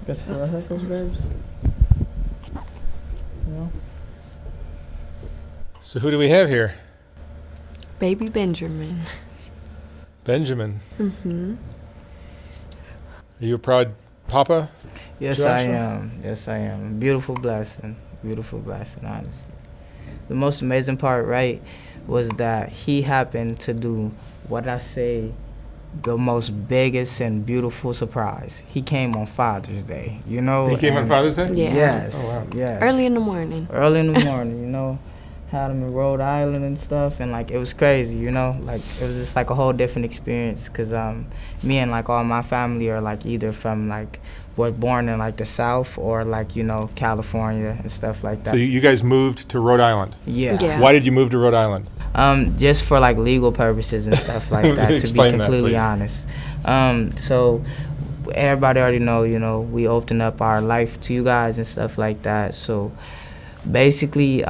Guess how the heck goes, babes? You know? So who do we have here? Baby Benjamin. Benjamin. Mm-hmm. Are you a proud papa? Yes, Joshua? I am. Yes, I am. Beautiful blessing. Beautiful blessing, honestly. The most amazing part, right, was that he happened to do what I say the most biggest and beautiful surprise. He came on Father's Day, you know. He came on Father's Day? Yeah. Yes. Oh, wow. Yes. Early in the morning. Early in the morning, you know. Had him in Rhode Island and stuff, and like it was crazy, you know. Like it was just like a whole different experience, cause me and like all my family are like either from like were born in like the South or like, you know, California and stuff like that. So you guys moved to Rhode Island. Yeah. Why did you move to Rhode Island? Just for like legal purposes and stuff like that. To be Explain that, completely please. honest. So everybody already know, you know, we opened up our life to you guys and stuff like that. So basically,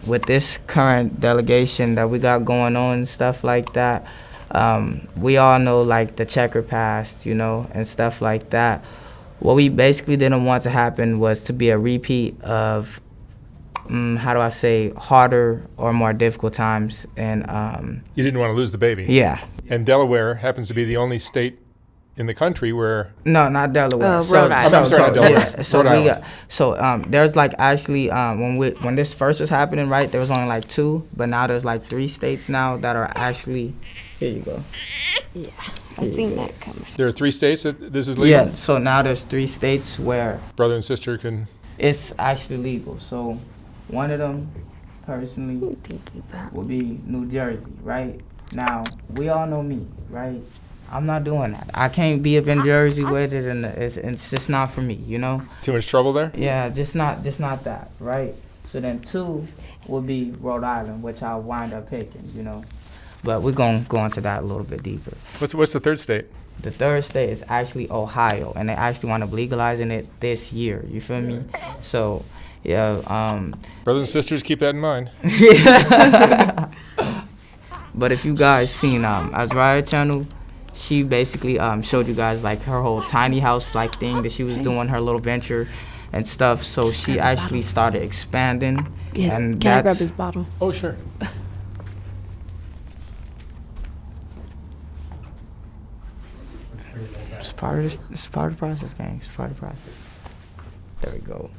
with this current delegation that we got going on and stuff like that, we all know like the checker past, you know, and stuff like that. What we basically didn't want to happen was to be a repeat of, how do I say, harder or more difficult times. And You didn't want to lose the baby. yeah. And Delaware happens to be the only state in the country where... No, not Delaware. Rhode Island. I'm sorry, not Delaware. Yeah, so Rhode we Island. got there's like actually when this first was happening, right? There was only like 2, but now there's like 3 states now that are actually. Here you go. Yeah. I seen that coming. There are 3 states that this is legal? Yeah. So now there's 3 states where Brother and sister can... it's actually legal. So one of them, personally, would be New Jersey, right? Now we all know me, right? I'm not doing that. I can't be up in Jersey with it, and it's just not for me, you know. Too much trouble there? Yeah, just not that, right? So then 2 would be Rhode Island, which I'll wind up picking, you know. But we're gonna go into that a little bit deeper. What's the third state? The third state is actually Ohio, and they actually want to legalizing it this year. You feel me? So, yeah. Brothers and sisters, keep that in mind. But if you guys seen Asriah channel, she basically showed you guys like her whole tiny house like thing that she was doing, her little venture and stuff. So she actually started expanding. Yes. And Can I grab that's his bottle? Oh, sure. it's part of the process, gang. It's part of the process. There we go.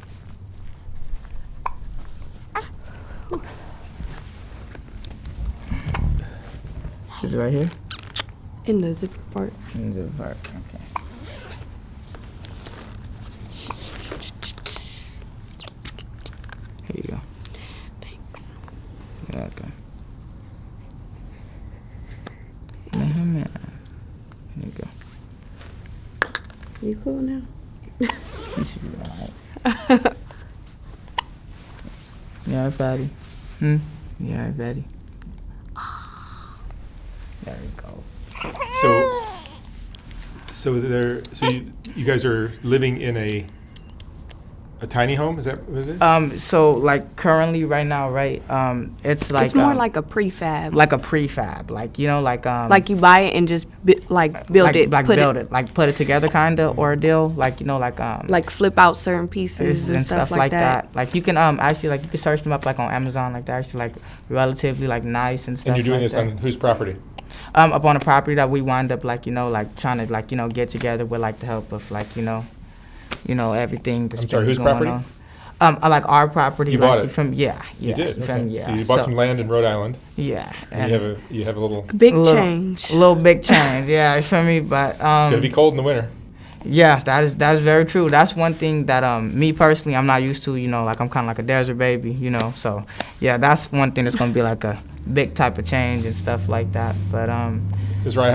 Is it right here? In the zipper part. In the part. Okay. Here you go. Thanks. You're welcome. Man. Here you go. You cool now? You should be alright. You alright, fatty? You alright, fatty? There we go. So you guys are living in a tiny home? Is that what it is? So like currently right now, right? It's like It's more like a prefab. like a prefab, like, you know, like Like you buy it and just build it, like put build it, it, like put it together, kinda, or a deal, like, you know, like flip out certain pieces and stuff like that. Like you can actually, like, you can search them up like on Amazon, like they're actually like relatively like nice and stuff. And you're doing like this that. on whose property? Up on a property that we wind up like, you know, like trying to like, you know, get together with like the help of like, you know, everything that's I'm sorry, been whose going property? on. Like our property. You like, bought it? From, yeah. You did. You Okay. feel me? Yeah. So you bought some land in Rhode Island. Yeah. And you have a little. Big little, change. Little big change. Yeah, you feel me? But It's gonna be cold in the winter. yeah, that's very true. That's one thing that me personally I'm not used to. You know, like I'm kind of like a desert baby. You know, so yeah, that's one thing that's gonna be like a big type of change and stuff like that. But Asriah,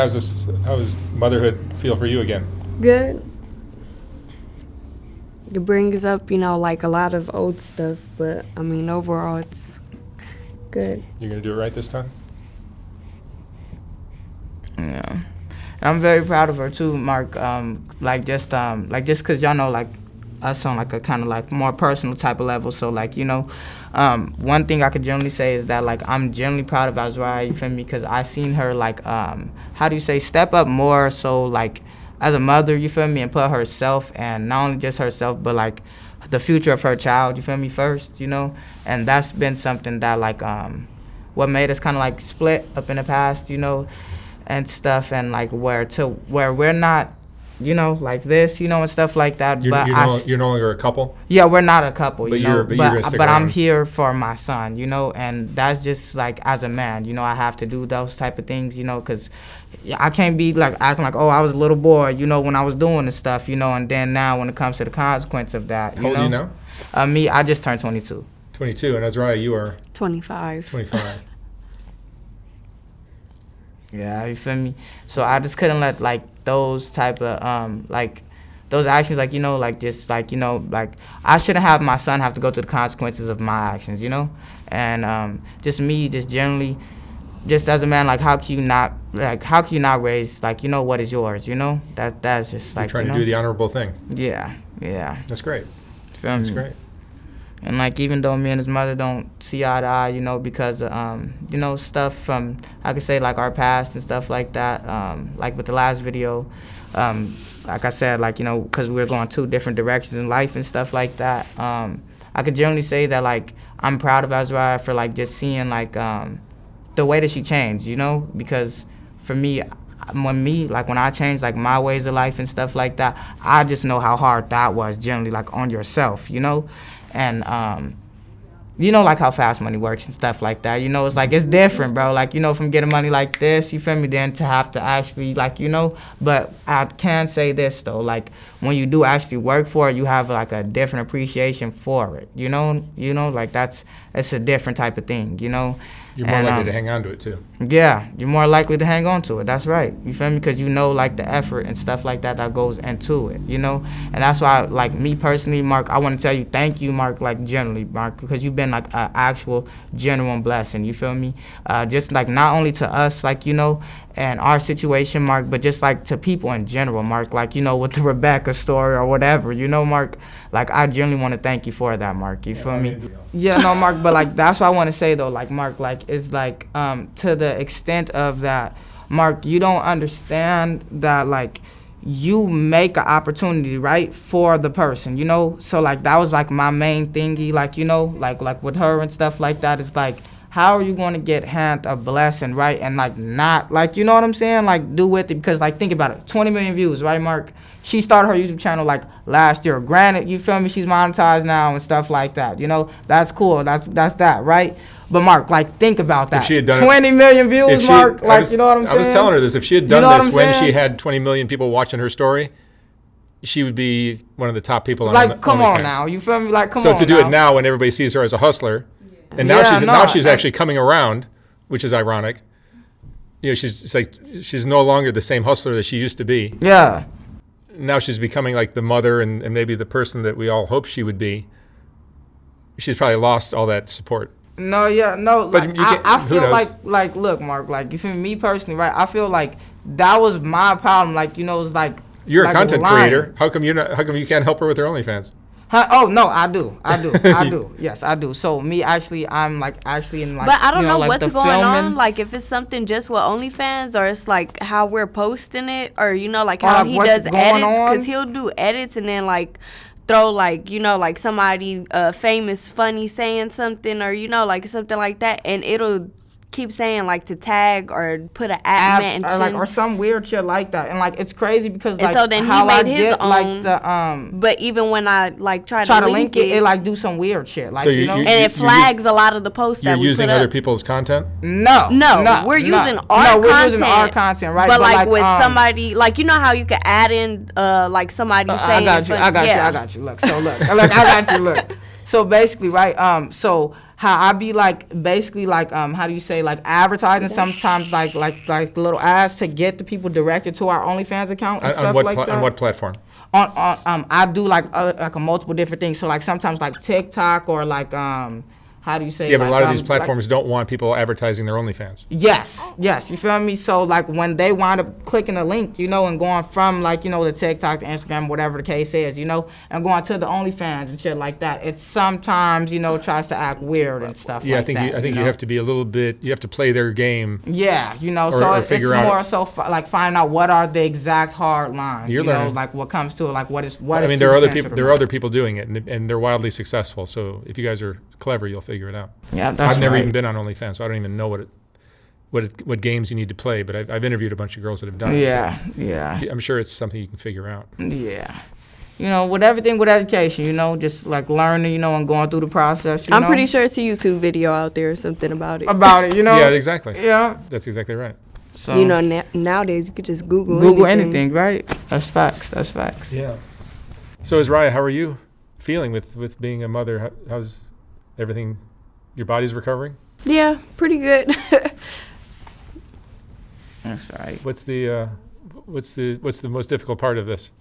how does motherhood feel for you again? Good. It brings up, you know, like a lot of old stuff, but I mean, overall, it's good. You're gonna do it right this time? yeah, I'm very proud of her too, Mark. Like just cause y'all know like us on like a kind of like more personal type of level. So like, you know, one thing I could generally say is that like I'm generally proud of Asriah, you feel me? Because I seen her like how do you say, step up more. So like as a mother, you feel me, and put herself, and not only just herself, but like the future of her child, you feel me, first, you know. And that's been something that like what made us kind of like split up in the past, you know, and stuff, and like where we're not, you know, like this, you know, and stuff like that. You're no longer a couple? Yeah, we're not a couple, but you know, you're gonna stick but I'm around. here for my son, you know, and that's just like, as a man, you know, I have to do those type of things, you know, because I can't be like acting like, oh, I was a little boy, you know, when I was doing this stuff, you know, and then now when it comes to the consequence of that, How old are you now? Me, I just turned 22. 22, and Asriah, you are 25. 25. Yeah, you feel me? So I just couldn't let like those type of like those actions, like, you know, like just like, you know, like I shouldn't have my son have to go through the consequences of my actions, you know? And just me, just generally, just as a man, like how can you not raise, like, you know, what is yours, you know? That's just like, You're trying you to know? do the honorable thing. Yeah. That's great. Feel That's me? great. And like, even though me and his mother don't see eye to eye, you know, because you know, stuff from, I could say, like our past and stuff like that, like with the last video, like I said, like, you know, because we were going two different directions in life and stuff like that, I could generally say that like I'm proud of Asriah for like just seeing like the way that she changed, you know, because for me, when I changed like my ways of life and stuff like that, I just know how hard that was generally, like on yourself, you know. And you know, like how fast money works and stuff like that, you know, it's like it's different, bro, like, you know, from getting money like this, you feel me, then to have to actually, like, you know. But I can say this though, like when you do actually work for it, you have like a different appreciation for it, you know, like it's a different type of thing, you know. You're more likely to hang on to it too. Yeah, you're more likely to hang on to it. That's right. You feel me? Because you know, like, the effort and stuff like that that goes into it, you know? And that's why, like, me personally, Mark, I want to tell you thank you, Mark, like, generally, Mark, because you've been, like, an actual genuine blessing, you feel me? Just, like, not only to us, like, you know, and our situation, Mark, but just, like, to people in general, Mark, like, you know, with the Rebecca story or whatever, you know, Mark? Like, I genuinely want to thank you for that, Mark, you feel me? Yeah, no, Mark, but, like, that's what I want to say, though, like, Mark, like, it's, like, to the extent of that, Mark, you don't understand that, like, you make an opportunity, right, for the person, you know? So, like, that was, like, my main thingy, like, you know, like with her and stuff like that, is, like, how are you going to get hand a blessing, right, and, like, not, like, you know what I'm saying, like, do with it, because, like, think about it, 20 million views, right, Mark? She started her YouTube channel, like, last year. Granted, you feel me, she's monetized now and stuff like that, you know? That's cool, that's that, right? But, Mark, like, think about that. If she had done 20 million views, Mark, like, you know what I'm saying? I was telling her this. If she had You know done what this I'm when saying? she had 20 million people watching her story, she would be one of the top people on Like, come on OnlyFans. now, you feel me? Like, come on So to do now. it now when everybody sees her as a hustler, and Yeah, now she's no, actually coming around, which is ironic. You know, she's no longer the same hustler that she used to be. Yeah. Now she's becoming like the mother and maybe the person that we all hoped she would be. She's probably lost all that support. No, yeah, no. But Like, you can't- I who feel knows? like, look, Mark, like, you feel me personally, right? I feel like that was my problem. Like, you know, it's like You're like a content lying. creator. How come you can't help her with her OnlyFans? Huh? Oh no, I do. Yes, I do. So me actually, I'm like actually in like. But I don't you know like what's the going filming. on. Like if it's something just with OnlyFans, or it's like how we're posting it, or you know, like Or, how like, he what's does going edits, on? because he'll do edits and then like throw like, you know, like somebody famous funny saying something, or you know, like something like that, and it'll keep saying like to tag or put an at mention or like or some weird shit like that, and like it's crazy because And like so then he how I made his get own, like the But even when I like try to to link it, it like do some weird shit, like So you know. and it flags a lot of the posts You're that we using put other up. people's content? No, We're using our no, we're content. using our content, right? But like with somebody. somebody, like you know how you can add in like somebody saying. I got you. Look, so look, I got you. Look, so basically, right? So how I be like, basically, like, how do you say, like, advertising sometimes, like little ads to get the people directed to our OnlyFans account and stuff like that. On what platform? I do like a multiple different things. So like sometimes like TikTok or like how do you say? Yeah, but a like, lot of these like- platforms don't want people advertising their OnlyFans. Yes, you feel me? So like when they wind up clicking a link, you know, and going from like, you know, the TikTok to Instagram, whatever the case is, you know, and going to the OnlyFans and shit like that, it sometimes, you know, tries to act weird and stuff Yeah, like that. I think you know? have to be a little bit. You have to play their game. Yeah, you know, Or- so or it's figure out- more so like finding out what are the exact hard lines. You're you know, learning. like what comes to it, like what is I mean, too there are other sensitive people. There are about other people doing it, and they're wildly successful. So if you guys are clever, you'll figure it out. it. Yeah, that's I've never right. even been on OnlyFans, so I don't even know what games you need to play. But I've interviewed a bunch of girls that have done it. Yeah, So yeah, I'm sure it's something you can figure out. yeah. You know, with everything with education, you know, just like learning, you know, and going through the process. You I'm know, pretty sure it's a YouTube video out there or something about it. about it. You know. Yeah, exactly. Yeah. That's exactly right. So You know, nowadays you could just Google anything, right? That's facts. That's facts. Yeah. So, Asriah, how are you feeling with being a mother? How's everything? Your body's recovering? Yeah, pretty good. That's right. What's the most difficult part of this?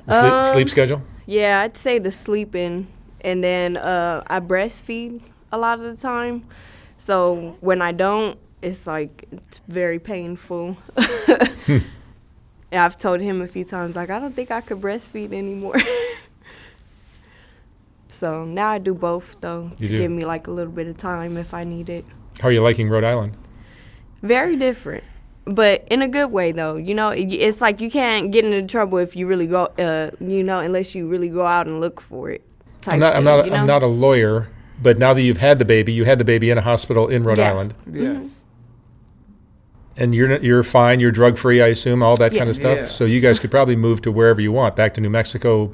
The sleep schedule? Yeah, I'd say the sleeping, and then I breastfeed a lot of the time. So when I don't, it's like it's very painful. And I've told him a few times, like, I don't think I could breastfeed anymore. So now I do both, though, You to do? give me like a little bit of time if I need it. How are you liking Rhode Island? Very different, but in a good way, though. You know, it's like you can't get into trouble if you really go, you know, unless you really go out and look for it. I'm type not thing, you know? I'm not a lawyer, but now that you had the baby in a hospital in Rhode Yeah. Island, Yeah. and you're fine, you're drug free, I assume, all that kind of Yes. stuff. Yeah. So you guys could probably move to wherever you want, back to New Mexico,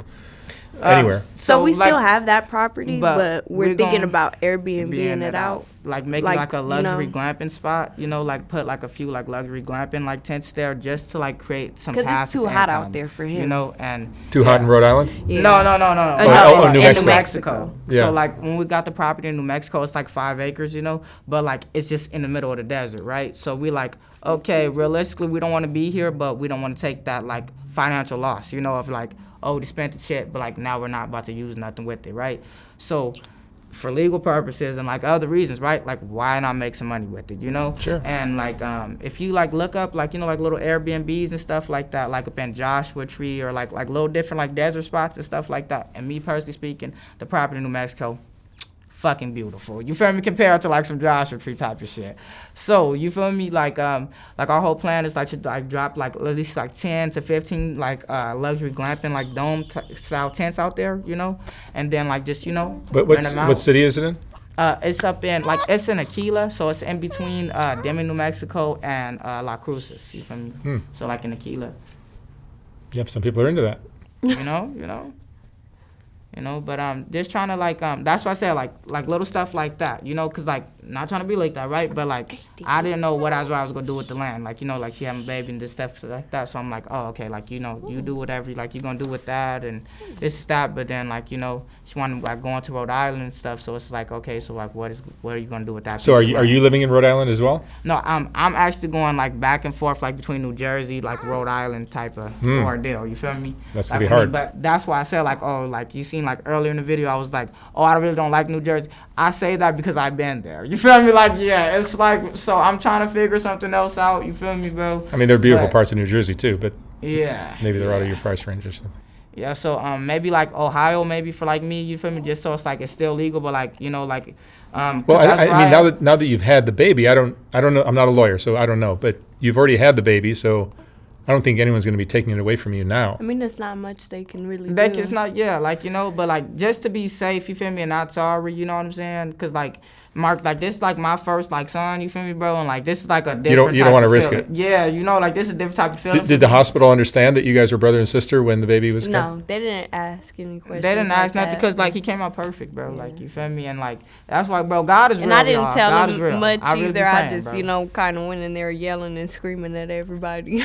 anywhere. So we like, still have that property, but we're thinking gonna about Airbnb being it out. like making Like, like a you luxury know. glamping spot, you know, like put like a few like luxury glamping like tents there just to like create some 'Cause it's passive too hot out income, there for you him. know, and Too hot in Rhode Island? Yeah. No. Oh, New In Mexico. New Mexico. Yeah. So like when we got the property in New Mexico, it's like 5 acres, you know, but like it's just in the middle of the desert, right? So we like, okay, realistically, we don't want to be here, but we don't want to take that like financial loss, you know, of like, oh, they spent the shit, but like now we're not about to use nothing with it, right? So for legal purposes and like other reasons, right? Like why not make some money with it, you know? Sure. And like if you like look up like, you know, like little Airbnbs and stuff like that, like up in Joshua Tree or like little different like desert spots and stuff like that. And me personally speaking, the property in New Mexico, fucking beautiful. You feel me? Compared to like some Joshua Tree type of shit. So you feel me? Like our whole plan is like to like drop like at least like 10 to 15 like luxury glamping like dome style tents out there, you know, and then like just, you know, But rent them out. what city is it in? It's up in like it's in Aquila, so it's in between Demi, New Mexico and La Cruces. You feel me? So like in Aquila, Yep, some people are into that. you know, but just trying to like that's why I said like little stuff like that, you know, cause like not trying to be like that, right? But like I didn't know what I was gonna do with the land, like, you know, like she having a baby and this stuff like that. So I'm like, oh, okay, like, you know, you do whatever like you're gonna do with that and this that. But then like, you know, she wanted like going to Rhode Island and stuff. So it's like, okay, so like what are you gonna do with that? So piece are of you land? living in Rhode Island as well? No, I'm actually going like back and forth like between New Jersey, like Rhode Island type of ordeal. You feel me? That's like, gonna be hard. But that's why I said like, oh, like you seen like earlier in the video, I was like, oh, I really don't like New Jersey. I say that because I've been there. You feel me? Like, yeah, it's like, so I'm trying to figure something else out. You feel me, bro? I mean, there are beautiful But- parts of New Jersey too, but Yeah. maybe they're out of your price range or something. Yeah, so maybe like Ohio, maybe for like me, you feel me? Just so it's like it's still legal, but like, you know, like. Well, 'cause that's I mean, right. now that you've had the baby, I don't know. I'm not a lawyer, so I don't know. But you've already had the baby, so I don't think anyone's going to be taking it away from you now. I mean, there's not much they can really Like do. it's not, yeah, like, you know, but like just to be safe, you feel me, and not sorry, you know what I'm saying? Because like Mark, like this is like my first like son, you feel me, bro? And like this is like a different you don't type wanna of risk feeling. it. Yeah, you know, like this is a different type of feeling. Did the hospital understand that you guys were brother and sister when the baby was coming? No, they didn't ask any questions. They didn't ask like nothing that. because like he came out perfect, bro. Like you feel me, and like that's why, bro. God is And real. I didn't y'all. tell God is them real. much I really be either. I praying, just, bro. you know, kind of went in there yelling and screaming at everybody.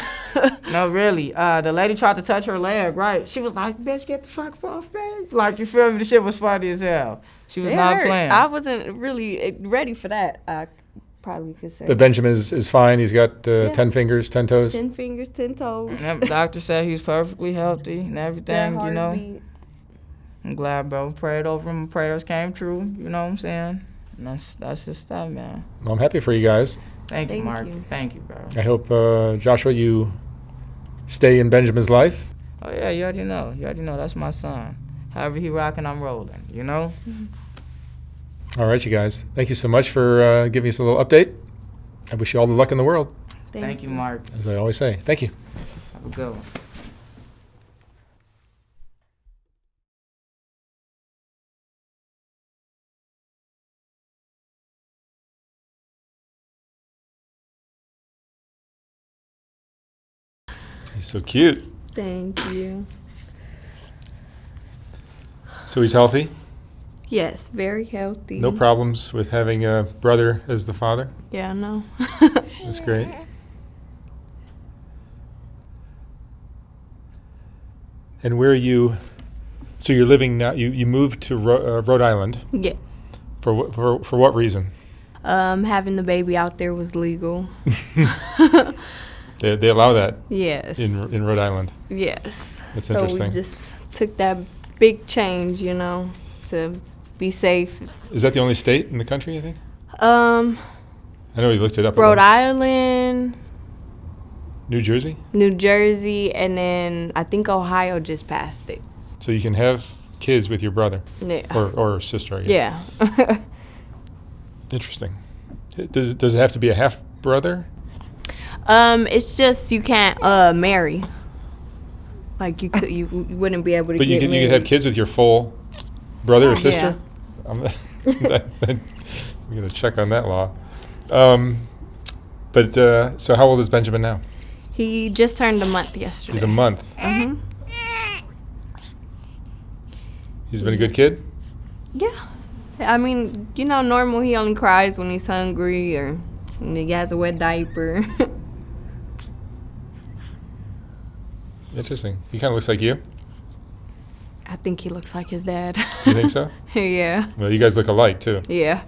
No, really. The lady tried to touch her leg, right? She was like, "Bitch, get the fuck off, man!" Like you feel me? The shit was funny as hell. She was It not hurt. playing. I wasn't really ready for that. I probably could say. But Benjamin is fine. He's got 10 fingers, 10 toes. 10 fingers, 10 toes. Yep, doctor said he's perfectly healthy and everything, you know. Heartbeat. I'm glad, bro. Prayed over him. Prayers came true. You know what I'm saying? And that's just that, man. Well, I'm happy for you guys. Thank you, Thank Mark. you. Thank you, bro. I hope, Joshua, you stay in Benjamin's life. Oh, yeah, you already know. You already know. That's my son. However he rocking, I'm rolling, you know? All right, you guys. Thank you so much for giving us a little update. I wish you all the luck in the world, Thank you, Mark. as I always say. Thank you. Have a good one. He's so cute. Thank you. So he's healthy. Yes, very healthy. No problems with having a brother as the father. Yeah, no. That's great. And where are you? So you're living now. You moved to Rhode Island Yeah. for what reason? Having the baby out there was legal. They allow that Yes. in Rhode Island. Yes. That's so interesting. we just took that big change, to be safe. Is that the only state in the country, I think? Um, I know you looked it up. Rhode Island, New Jersey? New Jersey, and then I think Ohio just passed it. So you can have kids with your brother Yeah. or sister, I guess. Yeah. Interesting. Does it have to be a half brother? It's just you can't marry. Like you wouldn't be able to But get you married. could have kids with your full brother or sister? Yeah. I'm going to check on that law. So how old is Benjamin now? He just turned a month yesterday. He's a month. Mhm. He's been a good kid? Yeah. I mean, normal. He only cries when he's hungry or when he has a wet diaper. Interesting. He kind of looks like you. I think he looks like his dad. You think so? Yeah. Well, you guys look alike, too. Yeah.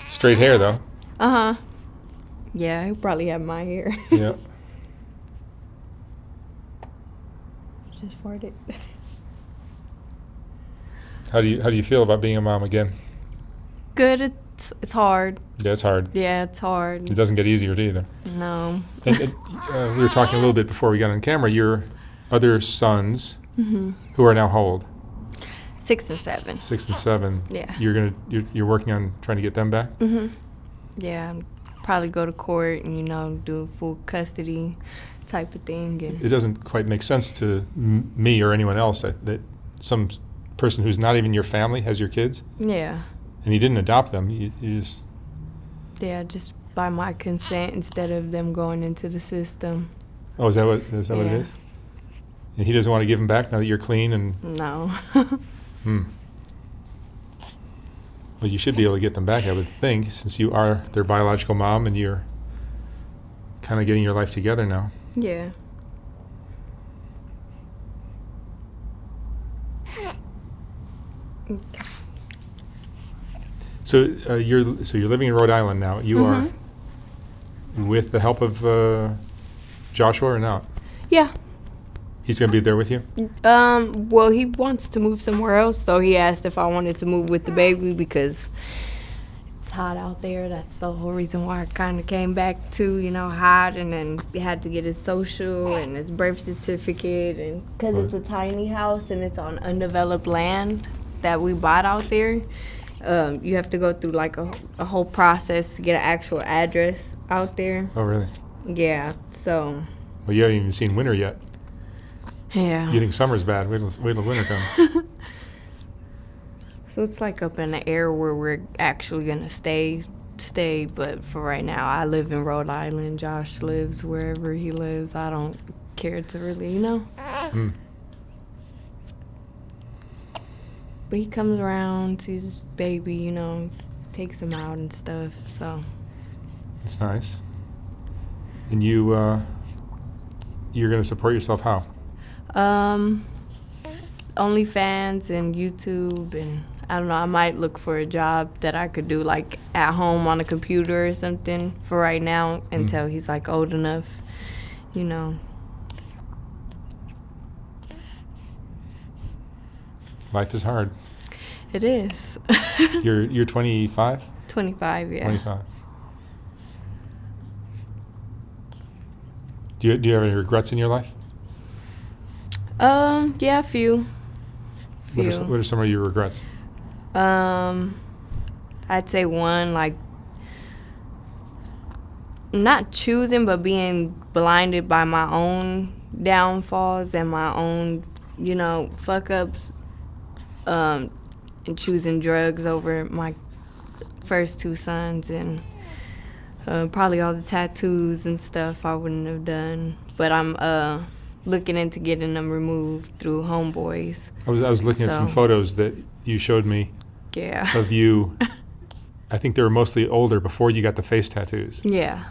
Straight hair, though. Uh-huh. Yeah, he'll probably have my hair. Yeah. Just farted. How do you feel about being a mom again? Good. It's hard. Yeah, it's hard. Yeah, it's hard. It doesn't get easier either. No. And we were talking a little bit before we got on camera. Your other sons, who are now how old? 6 and 7. 6 and 7. Yeah. You're working on trying to get them back. Yeah, probably go to court and do full custody type of thing. And It doesn't quite make sense to me or anyone else that some person who's not even your family has your kids, yeah, and you didn't adopt them. You just just by my consent instead of them going into the system. oh, is that what it Yeah. is? And he doesn't want to give them back now that you're clean and No. Well, you should be able to get them back, I would think, since you are their biological mom and you're kind of getting your life together now. Yeah. Okay. So you're living in Rhode Island now. You are with the help of Joshua or not? Yeah. He's going to be there with you? Well, he wants to move somewhere else, so he asked if I wanted to move with the baby because it's hot out there. That's the whole reason why I kind of came back to, hot, and then he had to get his social and his birth certificate, and because it's a tiny house and it's on undeveloped land that we bought out there, you have to go through like a whole process to get an actual address out there. Oh, really? Yeah, so Well, you haven't even seen winter yet. yeah. You think summer's bad. Wait till winter comes. So it's like up in the air where we're actually gonna stay. But for right now, I live in Rhode Island. Josh lives wherever he lives. I don't care to really, Hmm. But he comes around, sees his baby, takes him out and stuff. So It's nice. And you're going to support yourself how? OnlyFans and YouTube, and I don't know, I might look for a job that I could do like at home on a computer or something for right now until he's like old enough, Life is hard. It is. You're 25? 25, yeah. 25. Do you have any regrets in your life? Yeah, a few. What are some of your regrets? I'd say one, like, not choosing, but being blinded by my own downfalls and my own, fuck ups, and choosing drugs over my first two sons, and probably all the tattoos and stuff I wouldn't have done. But I'm looking into getting them removed through homeboys. I was looking at some photos that you showed me. Yeah. Of you. I think they were mostly older before you got the face tattoos. Yeah.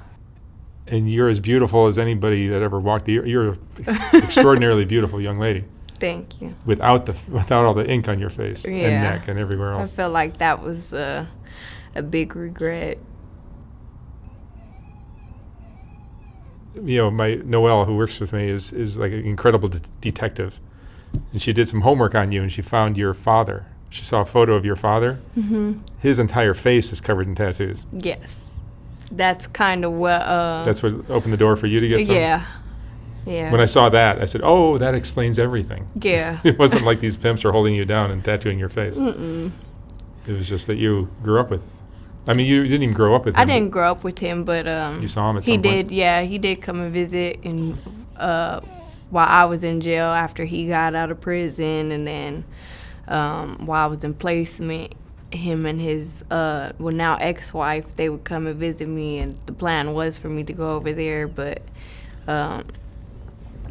And you're as beautiful as anybody that ever walked. You're an extraordinarily beautiful young lady. Thank you. Without all the ink on your face and Yeah. neck and everywhere else. I felt like that was a big regret. My Noelle, who works with me, is like an incredible detective, and she did some homework on you, and she found your father. She saw a photo of your father. Mm-hmm. His entire face is covered in tattoos. Yes, that's kind of what. That's what opened the door for you to get some. Yeah, yeah. When I saw that, I said, "Oh, that explains everything." Yeah. It wasn't like these pimps are holding you down and tattooing your face. Mm-mm. It was just that you grew up with. I mean, you didn't even grow up with him. I didn't grow up with him, but you saw him at some he point? did. Yeah, he did come and visit, and while I was in jail after he got out of prison, and then while I was in placement, him and his now ex-wife, they would come and visit me, and the plan was for me to go over there, but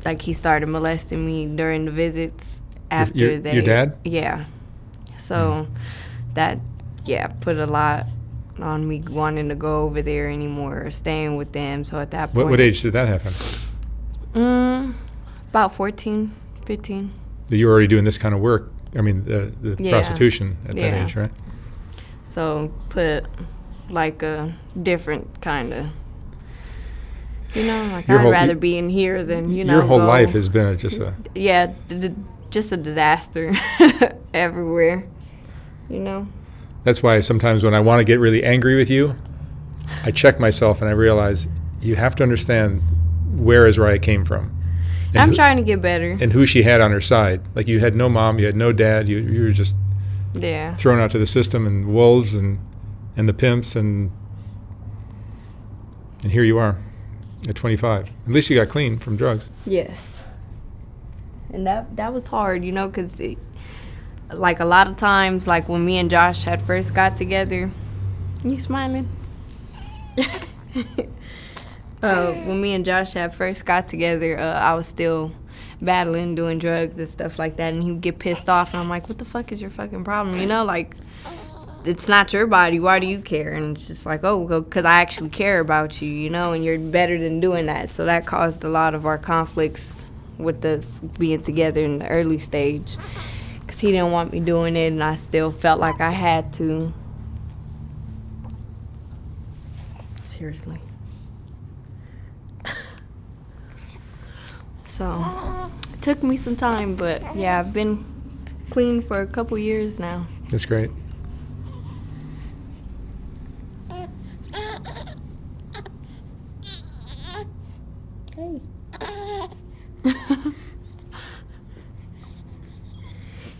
like he started molesting me during the visits after your dad? Yeah. So that put a lot on me wanting to go over there anymore or staying with them. So at that point, What age did that happen? about 14, 15. You were already doing this kind of work. I mean, the Yeah. prostitution at that Yeah. age, right? So put like a different kind of, like Your I'd whole- rather be in here than, Your whole go. life has been just a... Yeah, just a disaster everywhere, That's why sometimes when I want to get really angry with you, I check myself and I realize you have to understand where Asriah came from. And I'm trying to get better. And who she had on her side. Like, you had no mom, you had no dad, you were just Yeah. thrown out to the system and wolves and the pimps, and here you are at 25. At least you got clean from drugs. Yes. And that was hard, because like a lot of times, like when me and Josh had first got together, you smiling? When me and Josh had first got together, I was still battling, doing drugs and stuff like that, and he would get pissed off, and I'm like, what the fuck is your fucking problem? Like, it's not your body, why do you care? And it's just like, oh, because I actually care about you, and you're better than doing that. So that caused a lot of our conflicts with us being together in the early stage, because he didn't want me doing it, and I still felt like I had to. Seriously. So it took me some time, but yeah, I've been clean for a couple years now. That's great. Hey.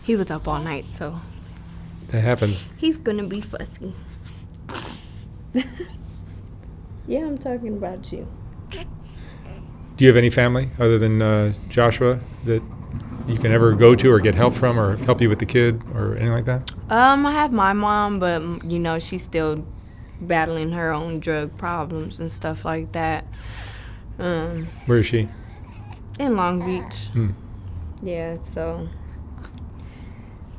He was up all night, so That happens. he's gonna be fussy. Yeah, I'm talking about you. Do you have any family other than Joshua that you can ever go to or get help from or help you with the kid or anything like that? I have my mom, but she's still battling her own drug problems and stuff like that. Where is she? In Long Beach. Hmm. Yeah, so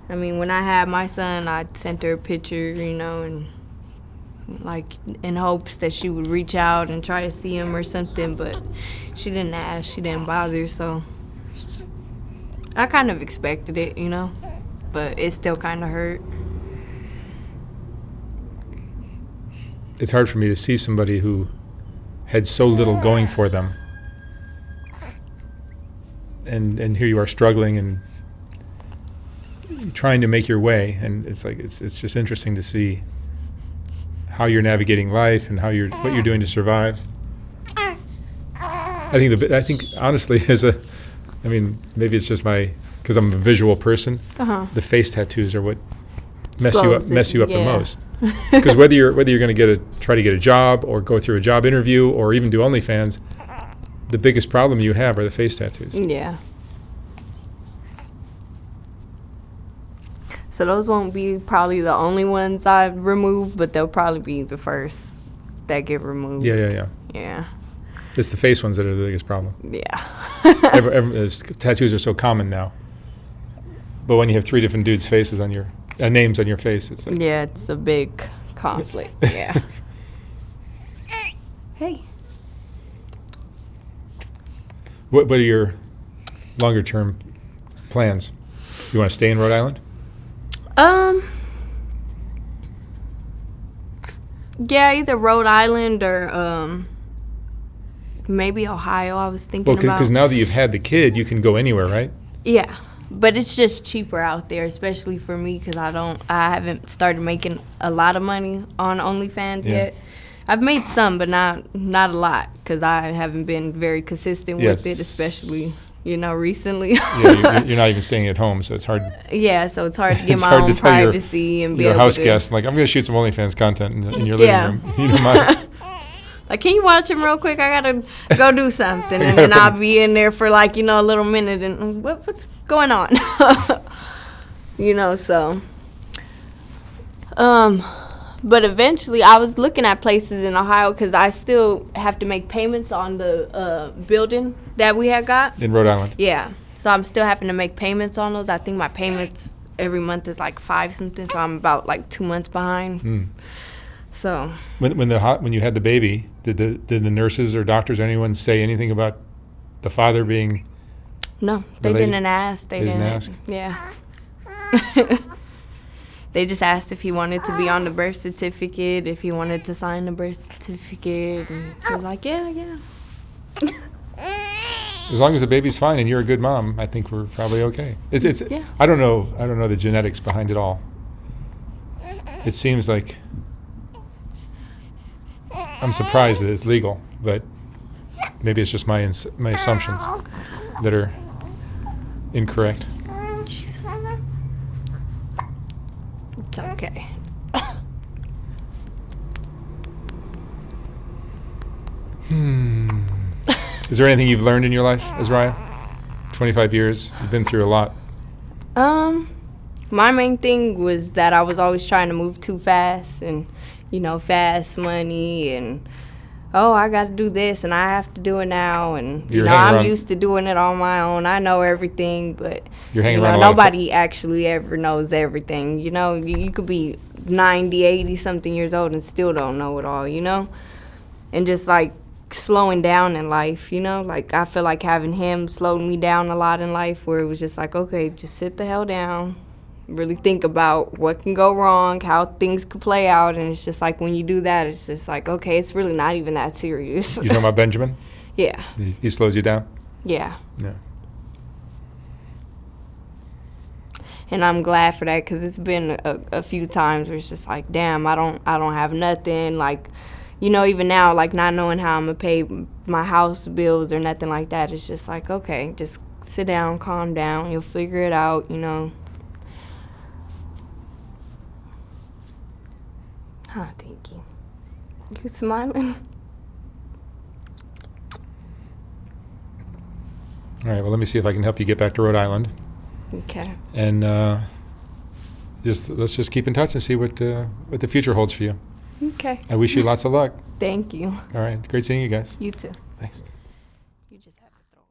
I mean, when I had my son, I sent her a picture, and like in hopes that she would reach out and try to see him or something, but she didn't ask, she didn't bother, so I kind of expected it, but it still kind of hurt. It's hard for me to see somebody who had so little going for them, and here you are struggling, and trying to make your way, and it's like it's just interesting to see how you're navigating life and what you're doing to survive. I think honestly, maybe it's just because I'm a visual person. The face tattoos are what mess you up the most. Because whether you're going to try to get a job or go through a job interview or even do OnlyFans, the biggest problem you have are the face tattoos. Yeah. So those won't be probably the only ones I remove, but they'll probably be the first that get removed. Yeah. Yeah. It's the face ones that are the biggest problem. Yeah. Tattoos are so common now. But when you have 3 different dudes' faces on your names on your face, it's like Yeah, it's a big conflict. Yeah. Hey. What are your longer term plans? You want to stay in Rhode Island? Yeah, either Rhode Island or maybe Ohio. I was thinking about. Because now that you've had the kid, you can go anywhere, right? Yeah, but it's just cheaper out there, especially for me because I haven't started making a lot of money on OnlyFans yet. I've made some, but not a lot because I haven't been very consistent with it, especially recently. Yeah, you're not even staying at home, so it's hard. Yeah, so it's hard to get my own privacy and be your able house to. guest. Like, I'm going to shoot some OnlyFans content in your living room. You don't mind? Like, can you watch him real quick? I gotta go do something, and then I'll be in there for a little minute, and what's going on? So. But eventually, I was looking at places in Ohio because I still have to make payments on the building that we had got. In Rhode Island? Yeah. So I'm still having to make payments on those. I think my payments every month is like $5 something, so I'm about 2 months behind. So. When you had the baby, did the nurses or doctors or anyone say anything about the father being? No, they didn't ask. They didn't ask? Yeah. They just asked if he wanted to be on the birth certificate, if he wanted to sign the birth certificate, and he was like, yeah. As long as the baby's fine and you're a good mom, I think we're probably okay. Yeah. I don't know the genetics behind it all. It seems like I'm surprised that it's legal, but maybe it's just my assumptions that are incorrect. It's okay. Is there anything you've learned in your life, Asriah? 25 years, you've been through a lot. My main thing was that I was always trying to move too fast and, fast money and, I got to do this and I have to do it now. And, I'm used to doing it on my own. I know everything, but, nobody actually ever knows everything. You could be 90, 80 something years old and still don't know it all, and just slowing down in life, I feel like having him slowed me down a lot in life where it was just okay, just sit the hell down, really think about what can go wrong, how things could play out, and it's just when you do that, it's just okay, it's really not even that serious. You talking about Benjamin? Yeah. He slows you down? Yeah. Yeah. And I'm glad for that because it's been a few times where it's just damn, I don't have nothing, even now, not knowing how I'm going to pay my house bills or nothing like that. It's just okay, just sit down, calm down. You'll figure it out, Thank you. You smiling? All right, well, let me see if I can help you get back to Rhode Island. Okay. And let's just keep in touch and see what the future holds for you. Okay. I wish you lots of luck. Thank you. All right. Great seeing you guys. You too. Thanks. You just have to throw.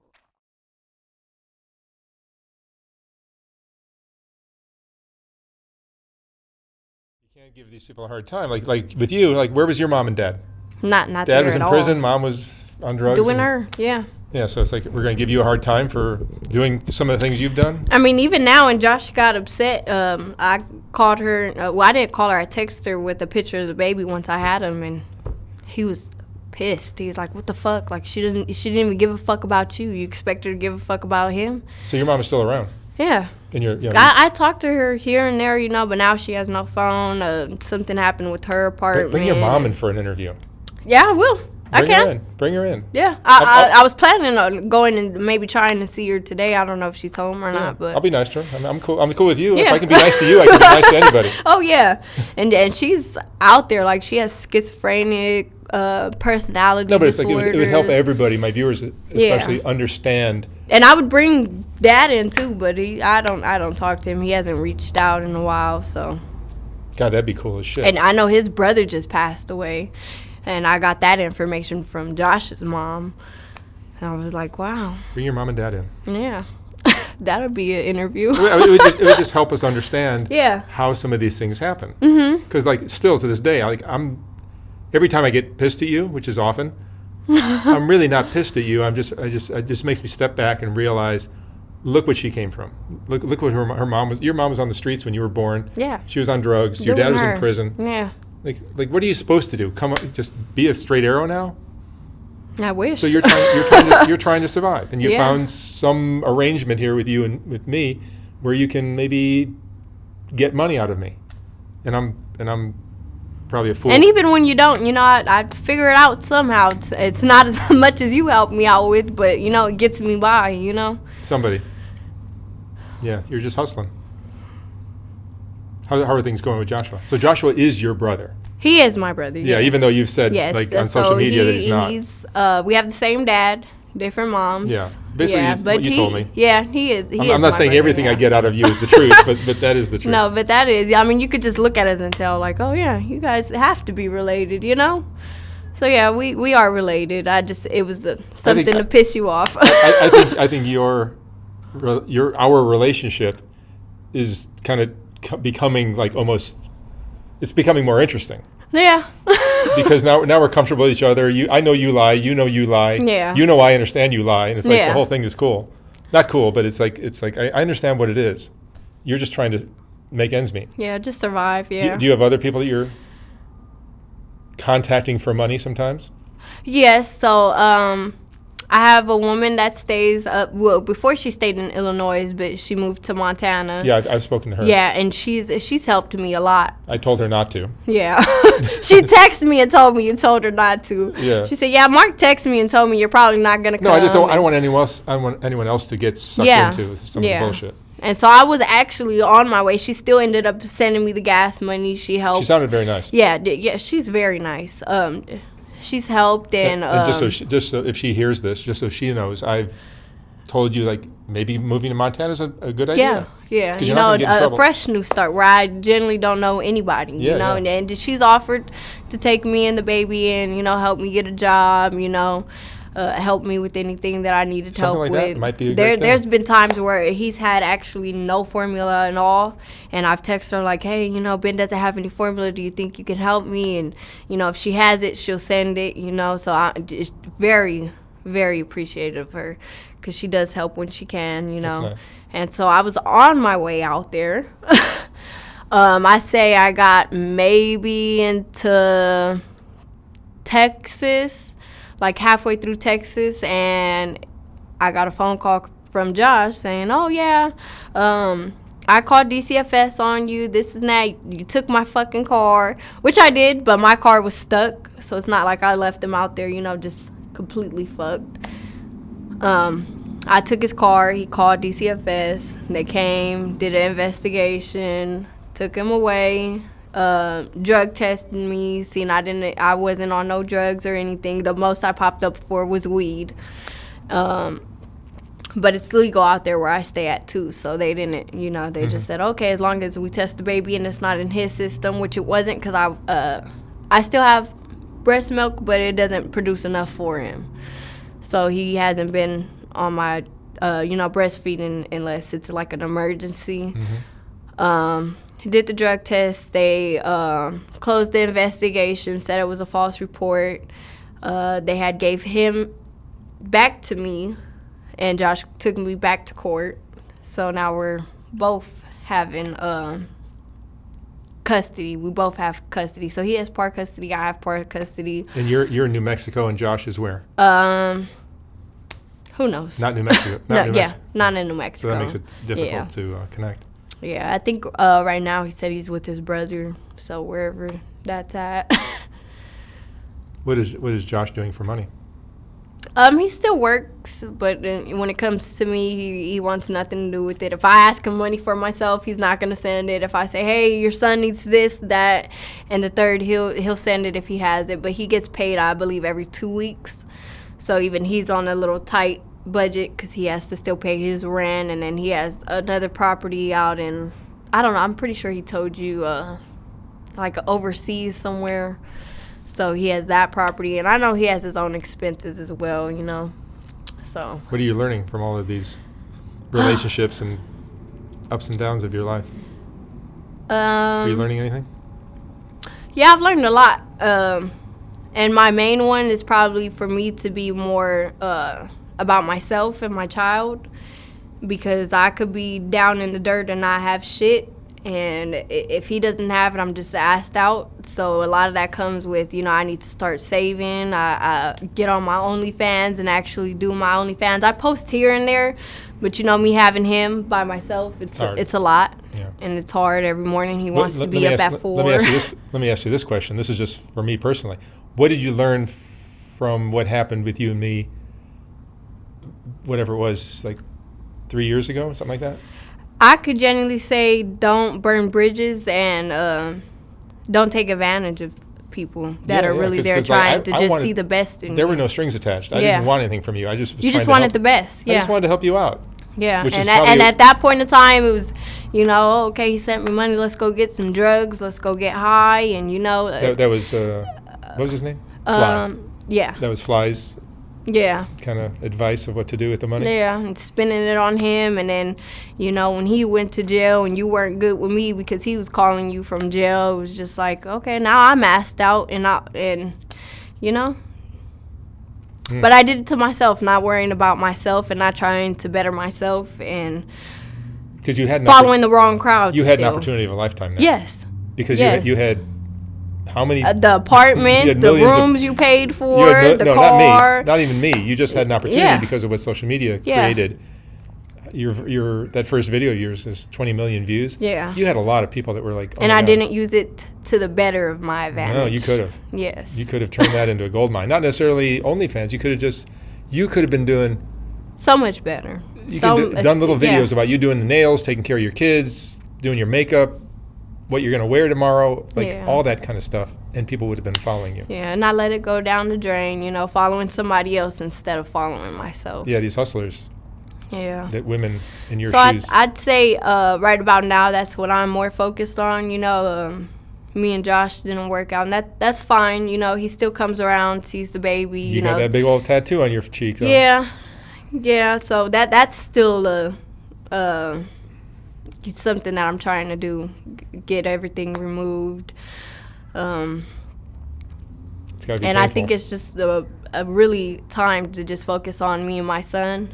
You can't give these people a hard time. Like with you, where was your mom and dad? Not Dad there was at in all. prison. Mom was on drugs. Doing her, yeah. Yeah, so it's we're going to give you a hard time for doing some of the things you've done? I mean, even now, when Josh got upset, I called her. I didn't call her. I texted her with a picture of the baby once I had him, and he was pissed. He's like, "What the fuck? She didn't even give a fuck about you. You expect her to give a fuck about him?" So your mom is still around? Yeah. And you're, I talk to her here and there, but now she has no phone. Something happened with her apartment. bring your mom in for an interview. Yeah, I will. Bring her in. Yeah, I was planning on going and maybe trying to see her today. I don't know if she's home or not, but I'll be nice to her. I'm cool. I'm cool with you. Yeah. If I can be nice to you, I can be nice to anybody. Oh yeah, and she's out there, like she has schizophrenic personality disorders. No, but it's like it would help everybody, my viewers especially, understand. And I would bring Dad in too, but I don't talk to him. He hasn't reached out in a while, so. God, that'd be cool as shit. And I know his brother just passed away. And I got that information from Josh's mom. And I was like, wow. Bring your mom and dad in. Yeah. That would be an interview. It would just help us understand yeah. how some of these things happen. Because, like, still to this day, every time I get pissed at you, which is often, I'm really not pissed at you. It just makes me step back and realize, look what she came from. Look what her mom was. Your mom was on the streets when you were born. Yeah. She was on drugs. Your dad was in prison. Yeah. Like, what are you supposed to do? Come up, just be a straight arrow now? I wish. So you're trying to survive, and you found some arrangement here with you and with me, where you can maybe get money out of me, and I'm probably a fool. And even when you don't, I figure it out somehow. It's not as much as you help me out with, but it gets me by. Somebody. Yeah, you're just hustling. How are things going with Joshua? So Joshua is your brother. He is my brother. Yeah, yes. even though you've said on social media that he's not. We have the same dad, different moms. Yeah, basically what you told me. Yeah, he is. I'm not saying everything I get out of you is the truth, but that is the truth. No, but that is. I mean, you could just look at us and tell, like, oh yeah, you guys have to be related, So yeah, we are related. It was something to piss you off. I think our relationship is kind of becoming like almost, it's becoming more interesting. Yeah. Because now we're comfortable with each other. I know you lie. You know you lie. Yeah. You know I understand you lie, and it's like the whole thing is cool. Not cool, but it's like I understand what it is. You're just trying to make ends meet. Yeah, just survive. Yeah. Do you have other people that you're contacting for money sometimes? Yes. So I have a woman that stays before she stayed in Illinois, but she moved to Montana. Yeah, I've spoken to her. Yeah, and she's helped me a lot. I told her not to. Yeah. She texted me and told me you told her not to. Yeah. She said, yeah, Mark texted me and told me you're probably not going to come. No, I don't want anyone else to get sucked into some of the bullshit. And so I was actually on my way. She still ended up sending me the gas money. She helped. She sounded very nice. Yeah, she's very nice. She's helped and just so if she hears this, just so she knows, I've told you like maybe moving to Montana is a good idea. Yeah. You're not gonna get in trouble. A fresh new start where I generally don't know anybody. And she's offered to take me and the baby and help me get a job. Help me with anything that I needed help with. That might be a great thing. There's been times where he's had actually no formula and all, and I've texted her like, hey, Ben doesn't have any formula. Do you think you can help me? And if she has it, she'll send it. So I'm just very, very appreciative of her because she does help when she can. That's nice. And so I was on my way out there. I say I got maybe into Texas. Like halfway through Texas, and I got a phone call from Josh saying, oh, yeah, I called DCFS on you. This is that. You took my fucking car, which I did, but my car was stuck, so it's not like I left him out there, just completely fucked. I took his car. He called DCFS. They came, did an investigation, took him away. Drug testing me, seeing I wasn't on no drugs or anything. The most I popped up for was weed. But it's legal out there where I stay at too, so they didn't, they just said, okay, as long as we test the baby and it's not in his system, which it wasn't, because I still have breast milk, but it doesn't produce enough for him. So he hasn't been on my, breastfeeding unless it's like an emergency. Did the drug test. They closed the investigation, said it was a false report. They had gave him back to me, and Josh took me back to court. So now we're both having custody. We both have custody. So he has part custody. I have part custody. And you're in New Mexico, and Josh is where? Who knows? Not New Mexico. Not in New Mexico. So that makes it difficult to connect. Yeah, I think right now he said he's with his brother, so wherever that's at. What is Josh doing for money? He still works, but when it comes to me, he wants nothing to do with it. If I ask him money for myself, he's not gonna send it. If I say, hey, your son needs this, that, and the third, he'll send it if he has it. But he gets paid, I believe, every 2 weeks. So even he's on a little tight budget because he has to still pay his rent, and then he has another property out in, I don't know, I'm pretty sure he told you, like overseas somewhere. So he has that property, and I know he has his own expenses as well, you know. So what are you learning from all of these relationships and ups and downs of your life? Are you learning anything? Yeah, I've learned a lot. And my main one is probably for me to be more about myself and my child, because I could be down in the dirt and not have shit. And if he doesn't have it, I'm just asked out. So a lot of that comes with, you know, I need to start saving. I get on my OnlyFans and actually do my OnlyFans. I post here and there, but, you know, me having him by myself, it's a lot. Yeah. And it's hard every morning. He wants to be up at 4. Let me ask you this question. This is just for me personally. What did you learn from what happened with you and me, whatever it was, like 3 years ago, something like that? I could genuinely say don't burn bridges and don't take advantage of people that are really there trying to just see the best in you. There were no strings attached. I didn't want anything from you. I just was You just wanted the best. Yeah. I just wanted to help you out. Yeah. And at that point in time, it was, you know, okay, he sent me money. Let's go get some drugs. Let's go get high. And, you know. That was, what was his name? Fly. Yeah. That was Fly's. Yeah. Kind of advice of what to do with the money? Yeah, and spending it on him. And then, you know, when he went to jail and you weren't good with me because he was calling you from jail, it was just like, okay, now I'm asked out and you know. But I did it to myself, not worrying about myself and not trying to better myself and you had following the wrong crowd. You had an opportunity of a lifetime there. Yes. Because you had how many? The apartment, the rooms you paid for, the car. Not even me. You just had an opportunity because of what social media created. Your that first video of yours is 20 million views. Yeah. You had a lot of people that were like, oh and I didn't use it to the better of my advantage. No, you could have. Yes. You could have turned that into a gold mine. Not necessarily OnlyFans. You could have been doing so much better. You could have done little videos about you doing the nails, taking care of your kids, doing your makeup, what you're going to wear tomorrow, like all that kind of stuff, and people would have been following you. Yeah, and I let it go down the drain, you know, following somebody else instead of following myself. Yeah, these hustlers. Yeah. That women in your shoes. So I'd say right about now that's what I'm more focused on, you know. Me and Josh didn't work out, and that's fine, you know. He still comes around, sees the baby, you know. You got that big old tattoo on your cheek, though. Yeah, so that's still something that I'm trying to do, get everything removed. It's gotta be and painful. I think it's just a really time to just focus on me and my son,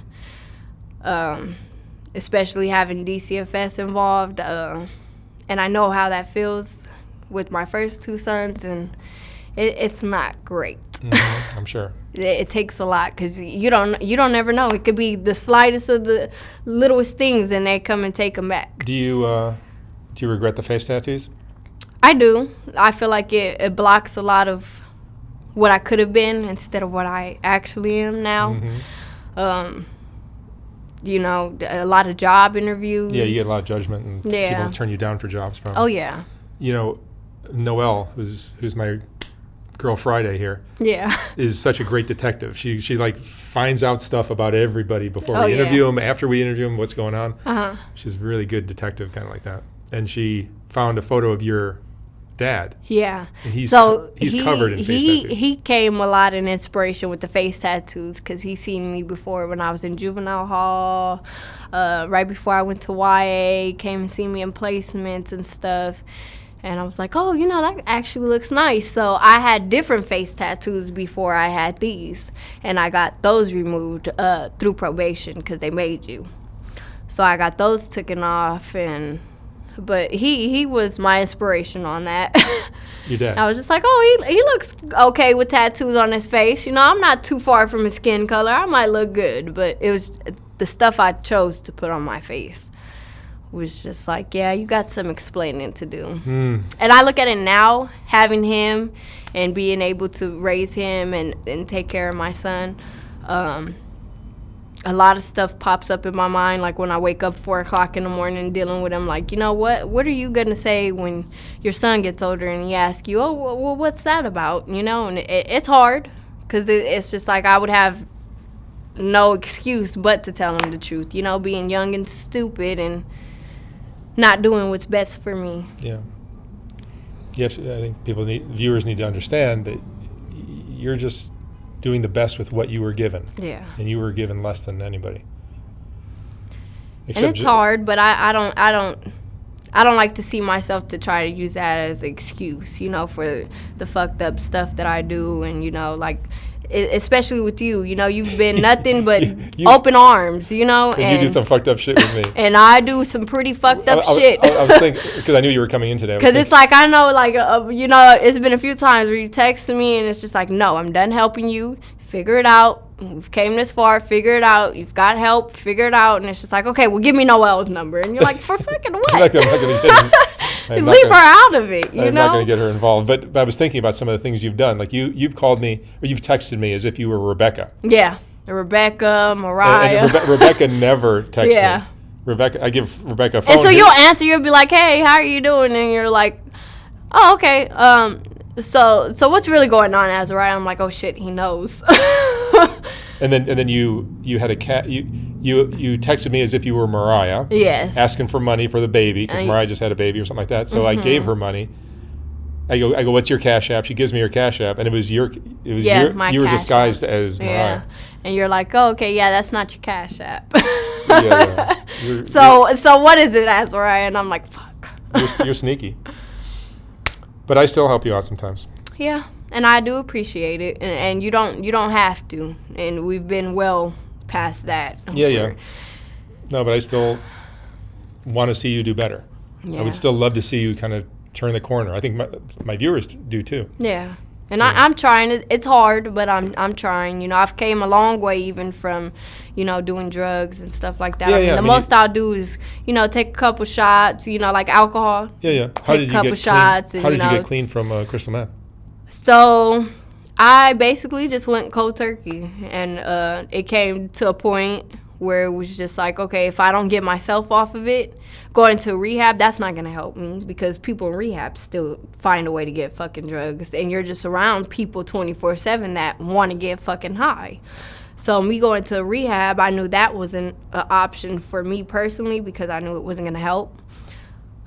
especially having DCFS involved. And I know how that feels with my first 2 sons, and it's not great. Mm-hmm, I'm sure. It takes a lot because you don't ever know. It could be the slightest of the littlest things, and they come and take them back. Do you regret the face tattoos? I do. I feel like it blocks a lot of what I could have been instead of what I actually am now. Mm-hmm. You know, a lot of job interviews. Yeah, you get a lot of judgment, and people turn you down for jobs, probably. Oh, yeah. You know, Noelle, who's my girl Friday here, is such a great detective. She like finds out stuff about everybody before we interview them, after we interview them, what's going on. Uh-huh. She's a really good detective, kind of like that. And she found a photo of your dad. Yeah. And he's covered in face tattoos. He came a lot in inspiration with the face tattoos because he's seen me before when I was in juvenile hall, right before I went to YA, came and seen me in placements and stuff. And I was like, oh, you know, that actually looks nice. So I had different face tattoos before I had these. And I got those removed through probation because they made you. So I got those taken off. And But he was my inspiration on that. Your dad. I was just like, oh, he looks okay with tattoos on his face. You know, I'm not too far from his skin color. I might look good, but it was the stuff I chose to put on my face was just like, yeah, you got some explaining to do. And I look at it now, having him and being able to raise him and take care of my son. A lot of stuff pops up in my mind, like when I wake up 4 o'clock in the morning dealing with him, like, you know, what are you going to say when your son gets older and he asks you, oh, well, what's that about, you know? And it's hard because it's just like I would have no excuse but to tell him the truth, you know, being young and stupid and not doing what's best for me. Yeah. Yes, I think viewers need to understand that you're just doing the best with what you were given. Yeah. And you were given less than anybody. And it's hard, but I don't like to see myself to try to use that as an excuse, you know, for the fucked up stuff that I do. And, you know, like, especially with you, you know, you've been nothing but open arms, you know. And you do some fucked up shit with me. And I do some pretty fucked up shit. I was thinking, because I knew you were coming in today. Because it's like, I know, like, you know, it's been a few times where you text me and it's just like, no, I'm done helping you. Figure it out. We've came this far. Figure it out. You've got help. Figure it out. And it's just like, okay, well, give me Noelle's number. And you're like, for fucking what? I'm not going to get Leave her out of it, you know? I'm not going to get her involved. But I was thinking about some of the things you've done. Like, you've called me, or you've texted me as if you were Rebecca. Yeah. Rebecca, Mariah. And Rebecca never texts me. Rebecca, I give Rebecca a phone. And so you'll answer, you'll be like, hey, how are you doing? And you're like, oh, okay. So what's really going on, Azariah? I'm like, oh shit, he knows. and then you had a cat. You texted me as if you were Mariah. Yes. Asking for money for the baby because Mariah just had a baby or something like that. So I gave her money. I go, what's your Cash App? She gives me her Cash App, and it was you were disguised as Mariah. Yeah. And you're like, oh, okay, yeah, that's not your Cash App. yeah. So what is it, Azariah? And I'm like, fuck. You're sneaky. But I still help you out sometimes. Yeah, and I do appreciate it, and you don't have to, and we've been well past that. Yeah. No, but I still want to see you do better. Yeah. I would still love to see you kind of turn the corner. I think my viewers do too. Yeah, and I'm trying. It's hard, but I'm trying. You know, I've came a long way even from, you know, doing drugs and stuff like that. Yeah, the most I'll do is, you know, take a couple shots, you know, like alcohol. Yeah. Take a couple shots. How did you get clean from crystal meth? So I basically just went cold turkey, and it came to a point where it was just like, okay, if I don't get myself off of it, going to rehab, that's not going to help me because people in rehab still find a way to get fucking drugs, and you're just around people 24/7 that want to get fucking high. So me going to rehab, I knew that wasn't an option for me personally because I knew it wasn't going to help.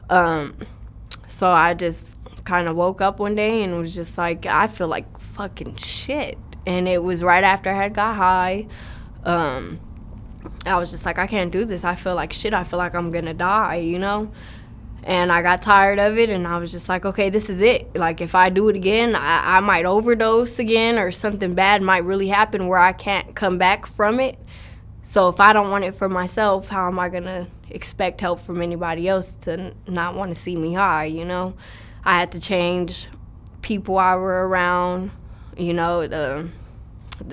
So I just kind of woke up one day and was just like, I feel like fucking shit. And it was right after I had got high. I was just like, I can't do this. I feel like shit. I feel like I'm going to die, you know? And I got tired of it, and I was just like, okay, this is it. Like, if I do it again, I might overdose again, or something bad might really happen where I can't come back from it. So if I don't want it for myself, how am I going to expect help from anybody else to not want to see me high, you know? I had to change people I were around, you know, the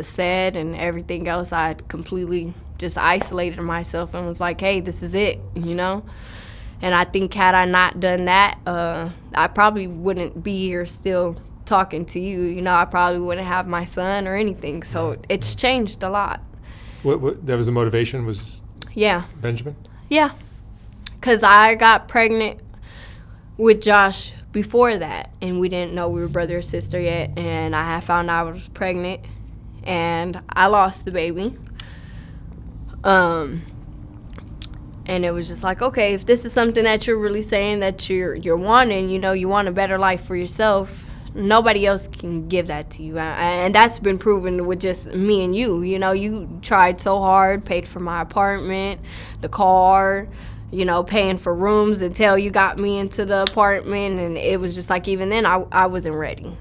set and everything else. I had completely just isolated myself and was like, hey, this is it, you know? And I think had I not done that, I probably wouldn't be here still talking to you. You know, I probably wouldn't have my son or anything. So it's changed a lot. What that was the motivation was? Yeah. Benjamin? Yeah. Because I got pregnant with Josh before that, and we didn't know we were brother or sister yet. And I had found out I was pregnant, and I lost the baby. And it was just like, okay, if this is something that you're really saying that you're wanting, you know, you want a better life for yourself, nobody else can give that to you. And that's been proven with just me and you. You know, you tried so hard, paid for my apartment, the car, you know, paying for rooms until you got me into the apartment. And it was just like, even then, I wasn't ready.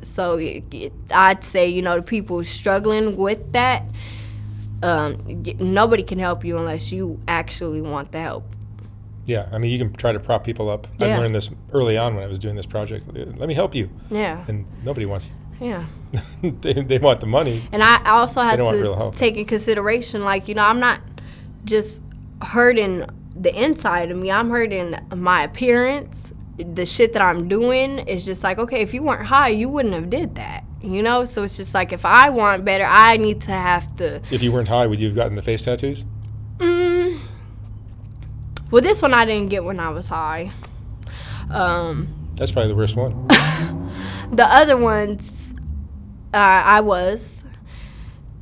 So I'd say, you know, the people struggling with that, nobody can help you unless you actually want the help. Yeah, I mean, you can try to prop people up. I learned this early on when I was doing this project. Let me help you. Yeah. And nobody wants. Yeah. they want the money. And I also had to take in consideration, like, I'm not just hurting the inside of me. I'm hurting my appearance. The shit that I'm doing is just like, okay, if you weren't high, you wouldn't have did that. So it's just like, if I want better, I need to have to. If you weren't high, would you have gotten the face tattoos? Well, this one I didn't get when I was high. That's probably the worst one. The other ones, I was.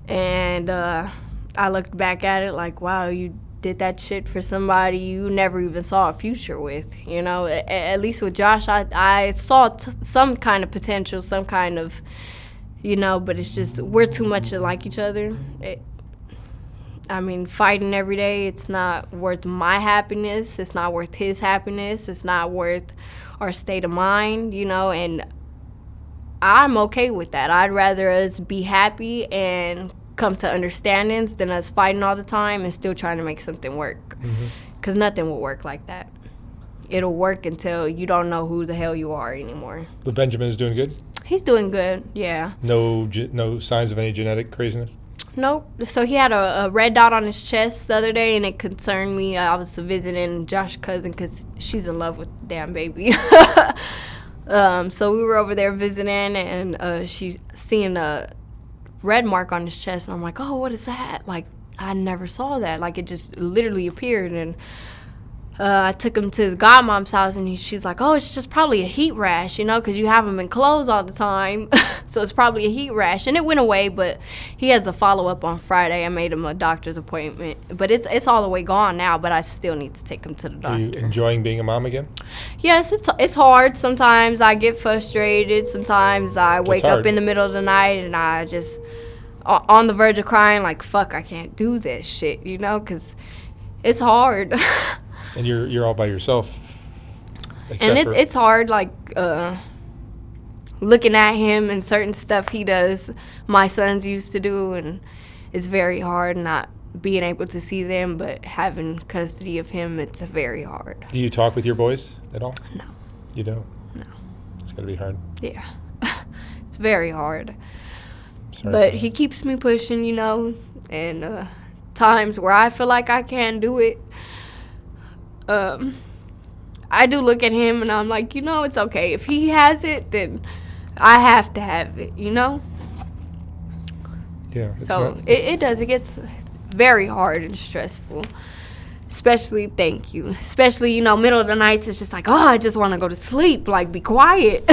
And I looked back at it like, wow, you did that shit for somebody you never even saw a future with. At least with Josh, I saw some kind of potential, some kind of, but it's just, we're too much alike each other. Fighting every day, it's not worth my happiness. It's not worth his happiness. It's not worth our state of mind, and I'm okay with that. I'd rather us be happy and come to understandings than us fighting all the time and still trying to make something work. Because nothing will work like that. It'll work until you don't know who the hell you are anymore. But Benjamin is doing good? He's doing good, yeah. No signs of any genetic craziness? Nope. So he had a red dot on his chest the other day, and it concerned me. I was visiting Josh's cousin because she's in love with the damn baby. So we were over there visiting, and she's seeing a red mark on his chest, and I'm like, oh, what is that? Like, I never saw that. Like, it just literally appeared, and I took him to his godmom's house, and she's like, oh, it's just probably a heat rash, because you have him in clothes all the time. So it's probably a heat rash. And it went away, but he has a follow-up on Friday. I made him a doctor's appointment. But it's all the way gone now, but I still need to take him to the doctor. Are you enjoying being a mom again? Yes, it's hard. Sometimes I get frustrated. Sometimes I wake up in the middle of the night, and I just on the verge of crying, like, fuck, I can't do this shit, because it's hard. And you're all by yourself. And it's hard, like, looking at him and certain stuff he does, my sons used to do, and it's very hard not being able to see them, but having custody of him, it's very hard. Do you talk with your boys at all? No. You don't? No. It's got to be hard. Yeah. It's very hard. Sorry, but he keeps me pushing, and times where I feel like I can't do it, I do look at him and I'm like, it's okay. If he has it, then I have to have it, Yeah. So it does. It gets very hard and stressful. Especially, thank you. Especially, middle of the nights, it's just like, oh, I just want to go to sleep. Like, be quiet.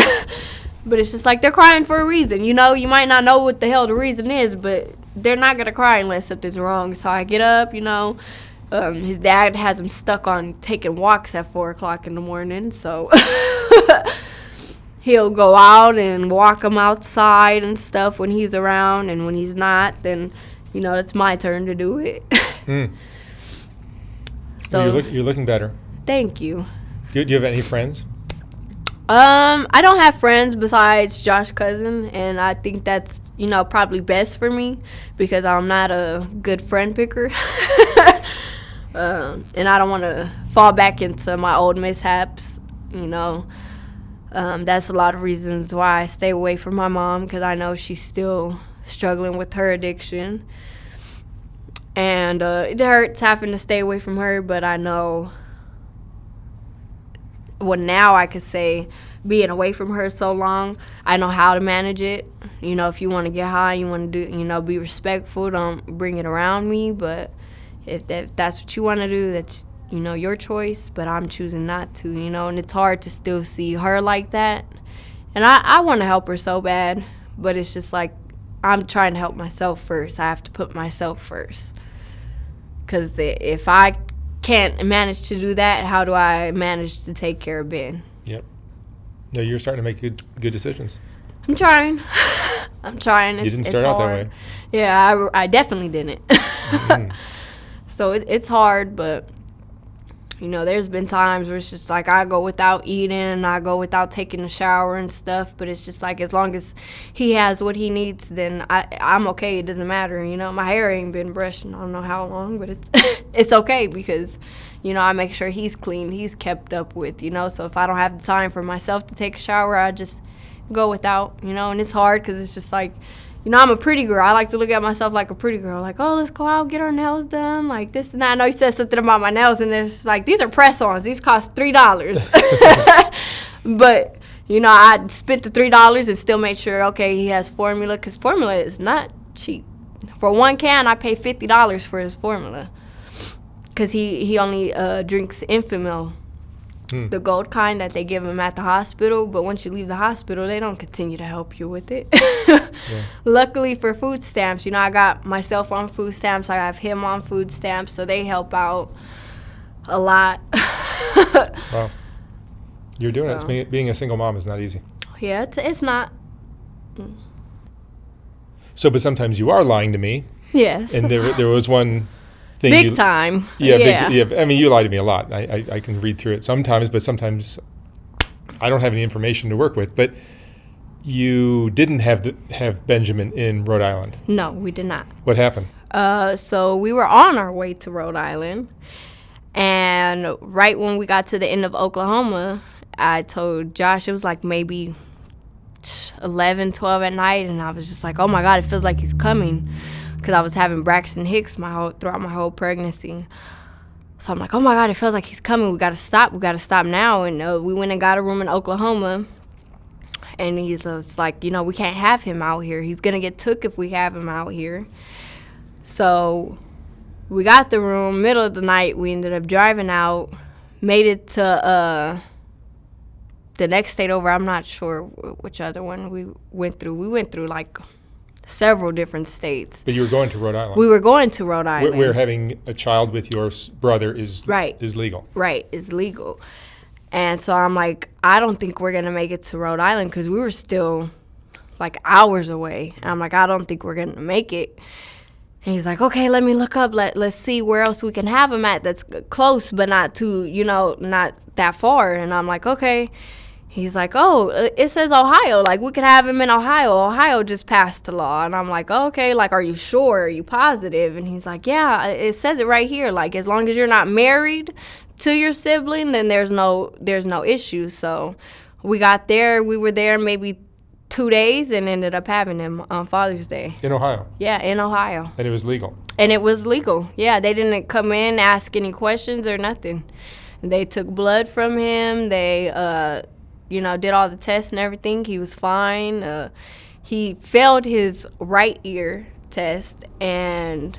But it's just like they're crying for a reason. You might not know what the hell the reason is, but they're not going to cry unless something's wrong. So I get up, his dad has him stuck on taking walks at 4 o'clock in the morning. So he'll go out and walk him outside and stuff when he's around. And when he's not, then, it's my turn to do it. So well, you're looking better. Thank you. Do you have any friends? I don't have friends besides Josh's cousin, and I think that's, probably best for me because I'm not a good friend picker. And I don't want to fall back into my old mishaps, That's a lot of reasons why I stay away from my mom, because I know she's still struggling with her addiction. And it hurts having to stay away from her, but I know, well, now I could say being away from her so long, I know how to manage it. If you want to get high, you want to do, be respectful, don't bring it around me. But if that's what you want to do, that's, your choice. But I'm choosing not to, and it's hard to still see her like that. And I want to help her so bad, but it's just like I'm trying to help myself first. I have to put myself first. Because if I can't manage to do that, how do I manage to take care of Ben? Yep. No, you're starting to make good decisions. I'm trying. I'm trying. You didn't start out that way. Yeah, I definitely didn't. Mm-hmm. So it's hard, but You know, there's been times where it's just like I go without eating and I go without taking a shower and stuff, but it's just like as long as he has what he needs, then I'm okay. It doesn't matter. You know, my hair ain't been brushed in I don't know how long, but it's okay because, you know, I make sure he's clean, he's kept up with, you know. So if I don't have the time for myself to take a shower, I just go without, you know. And it's hard because it's just like, you know, I'm a pretty girl. I like to look at myself like a pretty girl. Like, oh, let's go out, get our nails done, like this and that. I know you said something about my nails, and it's like, these are press-ons. These cost $3. But, you know, I spent the $3 and still made sure, okay, he has formula, because formula is not cheap. For one can, I pay $50 for his formula because he only drinks Enfamil, the gold kind that they give him at the hospital. But once you leave the hospital, they don't continue to help you with it. Yeah. Luckily for food stamps, you know, I got myself on food stamps. I have him on food stamps, so they help out a lot. Wow. You're doing it. Being a single mom is not easy. Yeah, it's not. So, but sometimes you are lying to me. Yes. And there was one thing. Big time. Yeah, yeah. I mean, you lie to me a lot. I can read through it sometimes, but sometimes I don't have any information to work with. But you didn't have Benjamin in Rhode Island. No, we did not. What happened? So we were on our way to Rhode Island, and right when we got to the end of Oklahoma, I told Josh, it was like maybe 11, 12 at night, and I was just like, oh my God, it feels like he's coming, because I was having Braxton Hicks throughout my whole pregnancy. So I'm like, oh my God, it feels like he's coming. We got to stop now. And we went and got a room in Oklahoma, and he's like, you know, we can't have him out here. He's going to get took if we have him out here. So we got the room, middle of the night. We ended up driving out, made it to the next state over. I'm not sure which other one we went through. We went through like several different states. But you were going to Rhode Island. We were going to Rhode Island. Where having a child with your brother is legal. Right, is legal. And so I'm like, I don't think we're going to make it to Rhode Island, because we were still like hours away. And I'm like, I don't think we're going to make it. And he's like, okay, let me look up. Let's see where else we can have him at that's close, but not too, you know, not that far. And I'm like, okay. He's like, oh, it says Ohio. Like, we could have him in Ohio. Ohio just passed the law. And I'm like, oh, okay, like, are you sure? Are you positive? And he's like, yeah, it says it right here. Like, as long as you're not married to your sibling, then there's no issue. So we got there. We were there maybe 2 days and ended up having him on Father's Day. In Ohio? Yeah, in Ohio. And it was legal? And it was legal. Yeah, they didn't come in, ask any questions or nothing. They took blood from him. They, you know, did all the tests and everything. He was fine. He failed his right ear test, and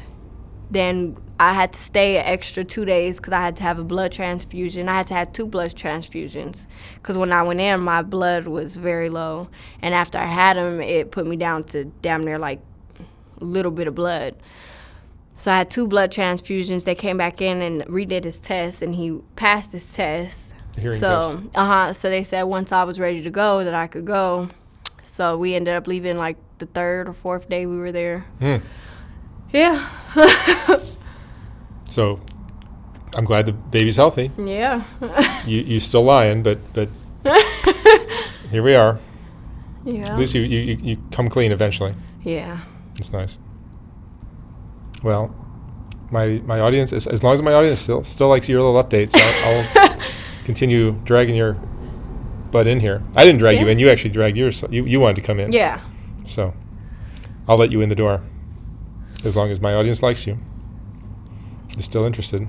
then I had to stay an extra 2 days because I had to have a blood transfusion. I had to have 2 blood transfusions because when I went in, my blood was very low. And after I had him, it put me down to damn near like a little bit of blood. So I had 2 blood transfusions. They came back in and redid his test, and he passed his test. Hearing test. So they said once I was ready to go that I could go. So we ended up leaving like the 3rd or 4th day we were there. Yeah. So I'm glad the baby's healthy. Yeah. you still lying, but here we are. Yeah. At least you come clean eventually. Yeah. It's nice. Well, my audience, as long as my audience still likes your little updates, I'll continue dragging your butt in here. I didn't drag you in. You actually dragged yours. You wanted to come in. Yeah. So I'll let you in the door as long as my audience likes you. You're still interested.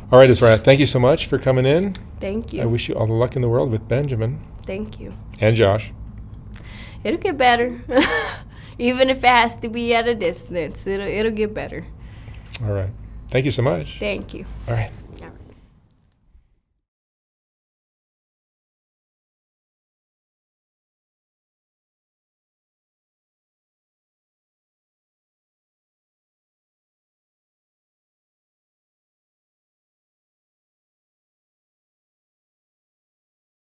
All right, Asriah, thank you so much for coming in. Thank you. I wish you all the luck in the world with Benjamin. Thank you. And Josh. It'll get better. Even if it has to be at a distance, it'll get better. All right. Thank you so much. Thank you. All right.